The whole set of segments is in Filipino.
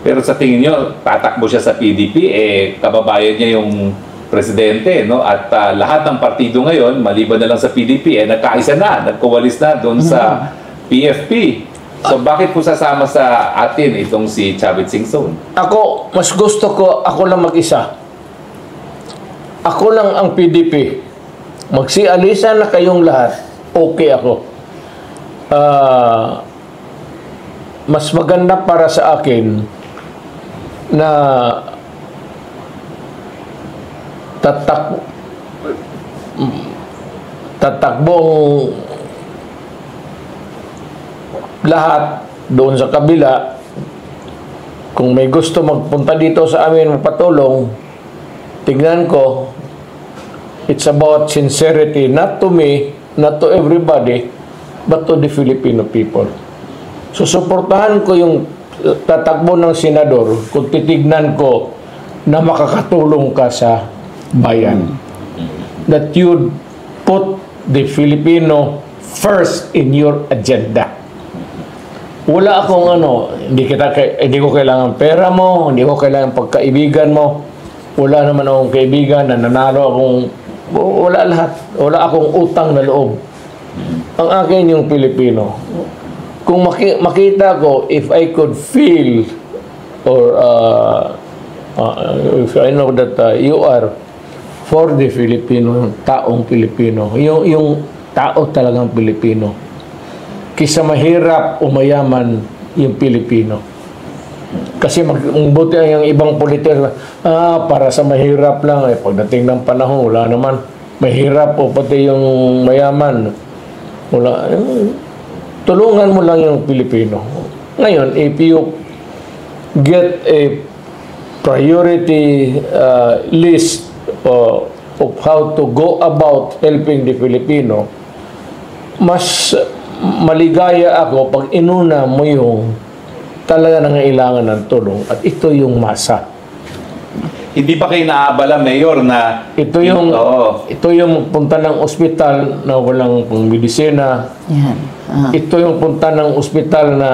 Pero sa tingin nyo, tatakbo siya sa PDP, kababayan niya yung presidente, no? At lahat ng partido ngayon, maliban na lang sa PDP, nagkaisa na, nagkawalis na doon sa PFP. So bakit po sasama sa atin itong si Chavit Singson? Ako, mas gusto ko, ako lang mag-isa. Ako lang ang PDP. Magsialisa na kayong lahat, okay ako. Mas maganda para sa akin na tatakbong lahat doon sa kabila. Kung may gusto magpunta dito sa amin magpatulong, tignan ko, it's about sincerity, not to me, not to everybody, but to the Filipino people. So, suportahan ko yung tatakbo ng senador kung titignan ko na makakatulong ka sa bayan. That you put the Filipino first in your agenda. Wala akong hindi ko kailangan pera mo, hindi ko kailangan pagkaibigan mo. Wala naman akong kaibigan na nanalo akong, wala lahat. Wala akong utang na loob. Ang akin yung Pilipino. Kung makita ko, if I could feel or if I know that you are for the Filipino, taong Pilipino, yung tao talagang Pilipino, kisa mahirap o mayaman yung Pilipino. Kasi buti ang ibang politiko, para sa mahirap lang, pagdating ng panahon, wala naman, mahirap o pati yung mayaman, wala, tulungan mo lang yung Pilipino. Ngayon, if you get a priority list of how to go about helping the Filipino, mas maligaya ako pag inuna mo yung talaga nangailangan ng tulong at ito yung masa. Hindi ba kayo naabala, Mayor, na ito yung punta ng ospital na walang pang-medisina. Yan. Ito yung punta ng ospital na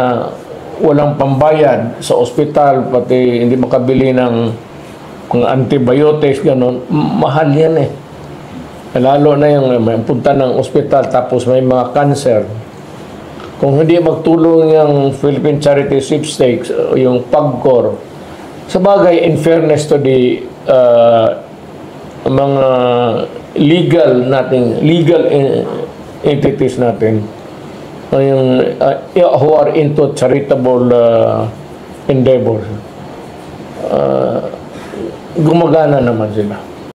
walang pambayad sa ospital, pati hindi makabili ng mga antibiotics, gano'n. Mahal yan eh. Lalo na yung may punta ng ospital tapos may mga cancer. Kung hindi magtulong yung Philippine Charity Sweepstakes, yung PAGCOR, sa bagay, in fairness to the mga legal entities natin, yung who are into charitable endeavors, gumagana naman sila.